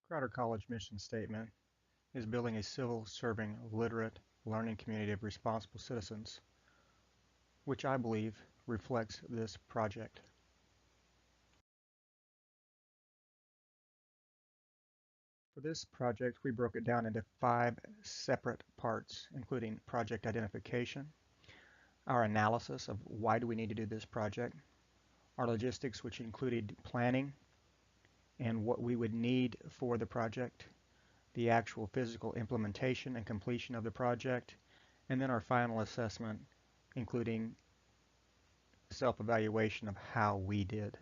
Crowder College mission statement is building a civil-serving, literate, learning community of responsible citizens, which I believe reflects this project. For this project, we broke it down into 5 separate parts, including project identification, our analysis of why do we need to do this project, our logistics, which included planning and what we would need for the project, the actual physical implementation and completion of the project, and then our final assessment, including self-evaluation of how we did.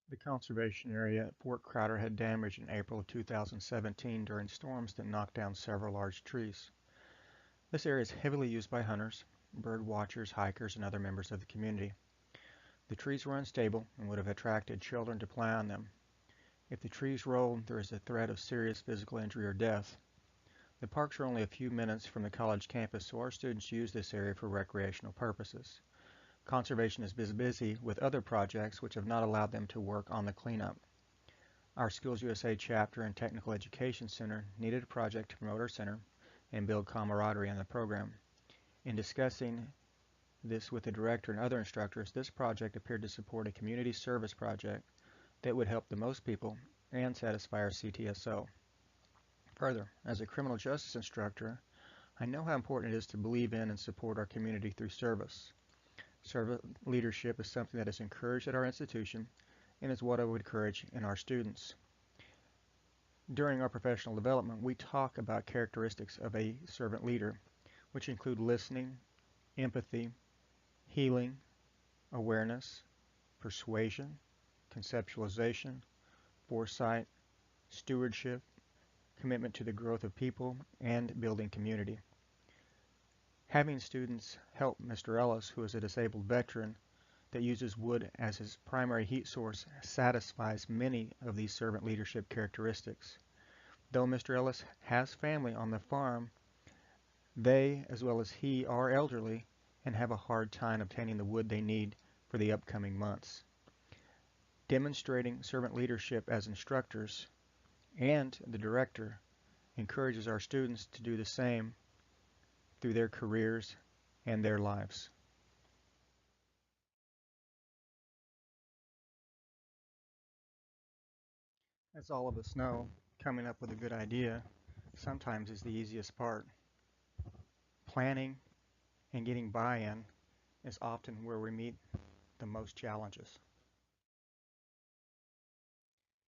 The conservation area at Fort Crowder had damage in April of 2017 during storms that knocked down several large trees. This area is heavily used by hunters, bird watchers, hikers, and other members of the community. The trees were unstable and would have attracted children to play on them. If the trees rolled, there is a threat of serious physical injury or death. The parks are only a few minutes from the college campus, so our students use this area for recreational purposes. Conservation is busy with other projects which have not allowed them to work on the cleanup. Our Skills USA chapter and Technical Education Center needed a project to promote our center and build camaraderie in the program. In discussing this with the director and other instructors, this project appeared to support a community service project that would help the most people and satisfy our CTSO. Further, as a criminal justice instructor, I know how important it is to believe in and support our community through service. Servant leadership is something that is encouraged at our institution and is what I would encourage in our students. During our professional development, we talk about characteristics of a servant leader, which include listening, empathy, healing, awareness, persuasion, conceptualization, foresight, stewardship, commitment to the growth of people, and building community. Having students help Mr. Ellis, who is a disabled veteran that uses wood as his primary heat source, satisfies many of these servant leadership characteristics. Though Mr. Ellis has family on the farm, they, as well as he, are elderly and have a hard time obtaining the wood they need for the upcoming months. Demonstrating servant leadership as instructors and the director encourages our students to do the same through their careers and their lives. As all of us know, coming up with a good idea sometimes is the easiest part. Planning and getting buy-in is often where we meet the most challenges.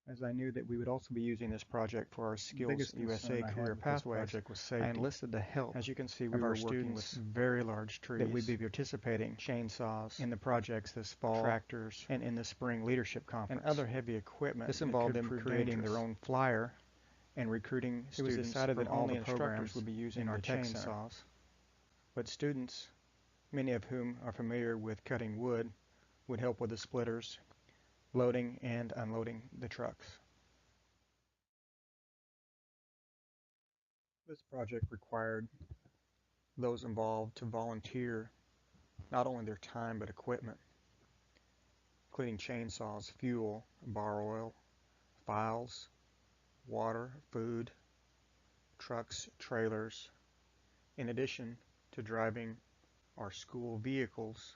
As I knew that we would also be using this project for our Skills USA Career Pathways, I enlisted the help. As you can see, we were working with very large trees that we'd be participating, chainsaws, in the projects this fall, tractors, and in the spring leadership conference, and other heavy equipment. This involved them creating their own flyer and recruiting students. It was decided that all the instructors would be using our chainsaws, but students, many of whom are familiar with cutting wood, would help with the splitters, loading and unloading the trucks. This project required those involved to volunteer not only their time but equipment, including chainsaws, fuel, bar oil, files, water, food, trucks, trailers, in addition to driving our school vehicles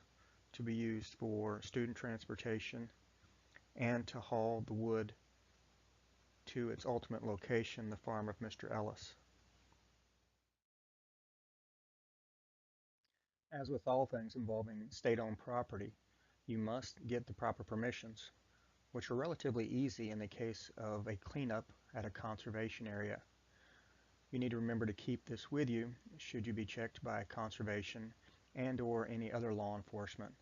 to be used for student transportation and to haul the wood to its ultimate location, the farm of Mr. Ellis. As with all things involving state-owned property, you must get the proper permissions, which are relatively easy in the case of a cleanup at a conservation area. You need to remember to keep this with you should you be checked by conservation and/or any other law enforcement.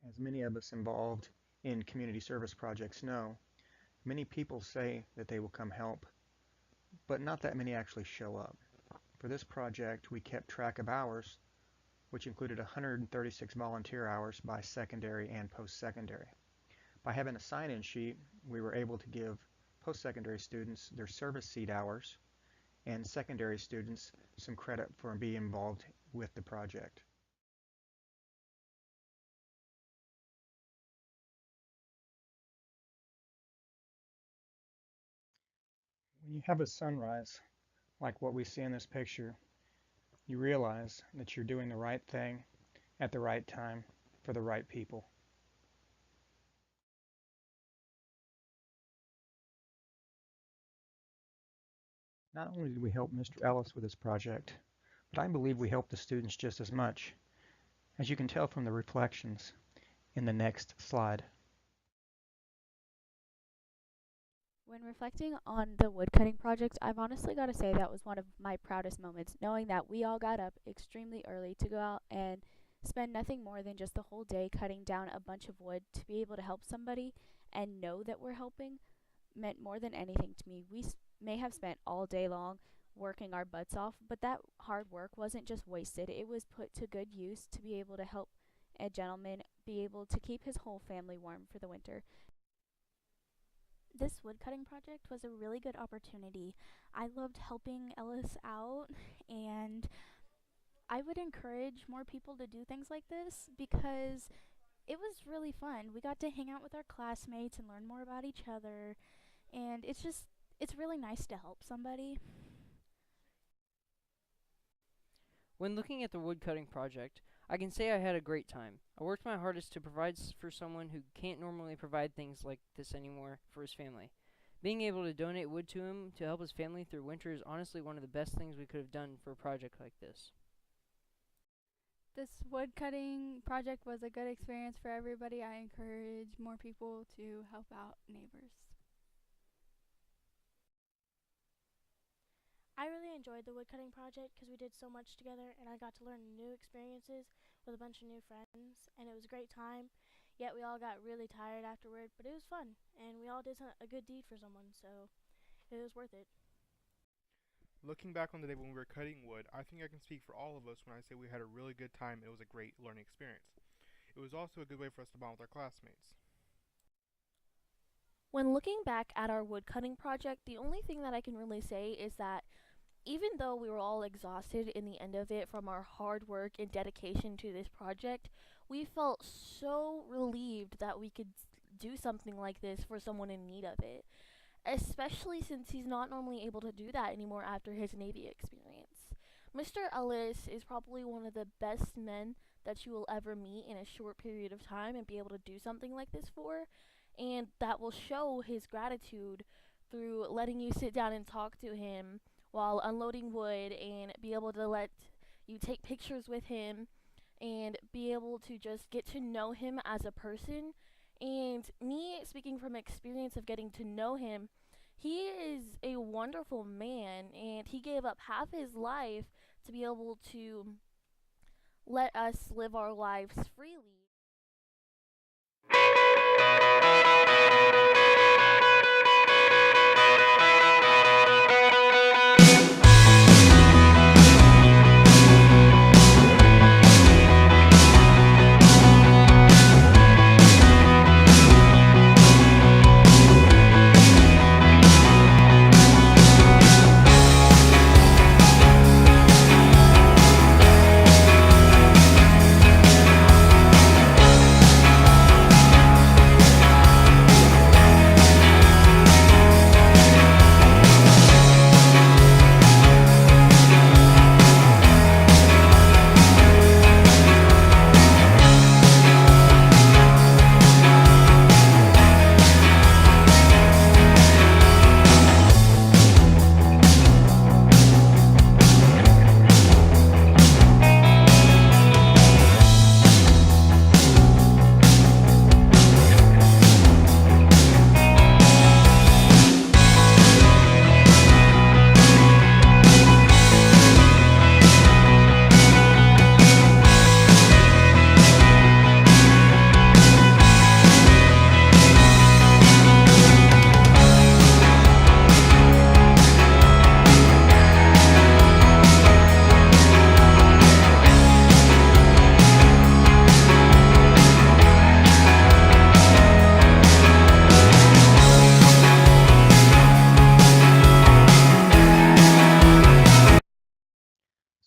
As many of us involved in community service projects know, many people say that they will come help, but not that many actually show up. For this project, we kept track of hours, which included 136 volunteer hours by secondary and post-secondary. By having a sign-in sheet, we were able to give post-secondary students their service seat hours and secondary students some credit for being involved with the project. When you have a sunrise, like what we see in this picture, you realize that you're doing the right thing at the right time for the right people. Not only did we help Mr. Ellis with his project, but I believe we helped the students just as much, as you can tell from the reflections in the next slide. When reflecting on the woodcutting project, I've honestly got to say that was one of my proudest moments, knowing that we all got up extremely early to go out and spend nothing more than just the whole day cutting down a bunch of wood to be able to help somebody and know that we're helping meant more than anything to me. May have spent all day long working our butts off, but that hard work wasn't just wasted. It was put to good use to be able to help a gentleman be able to keep his whole family warm for the winter. This woodcutting project was a really good opportunity. I loved helping Ellis out, and I would encourage more people to do things like this because it was really fun. We got to hang out with our classmates and learn more about each other, and it's really nice to help somebody. When looking at the woodcutting project, I can say I had a great time. I worked my hardest to provide for someone who can't normally provide things like this anymore for his family. Being able to donate wood to him to help his family through winter is honestly one of the best things we could have done for a project like this. This woodcutting project was a good experience for everybody. I encourage more people to help out neighbors. I really enjoyed the woodcutting project because we did so much together and I got to learn new experiences with a bunch of new friends, and it was a great time. Yet we all got really tired afterward, but it was fun and we all did a good deed for someone, so it was worth it. Looking back on the day when we were cutting wood, I think I can speak for all of us when I say we had a really good time and it was a great learning experience. It was also a good way for us to bond with our classmates. When looking back at our woodcutting project, the only thing that I can really say is that even though we were all exhausted in the end of it from our hard work and dedication to this project, we felt so relieved that we could do something like this for someone in need of it, especially since he's not normally able to do that anymore after his Navy experience. Mr. Ellis is probably one of the best men that you will ever meet in a short period of time and be able to do something like this for, and that will show his gratitude through letting you sit down and talk to him while unloading wood and be able to let you take pictures with him and be able to just get to know him as a person. And me speaking from experience of getting to know him, he is a wonderful man and he gave up half his life to be able to let us live our lives freely.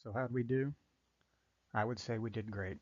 So how'd we do? I would say we did great.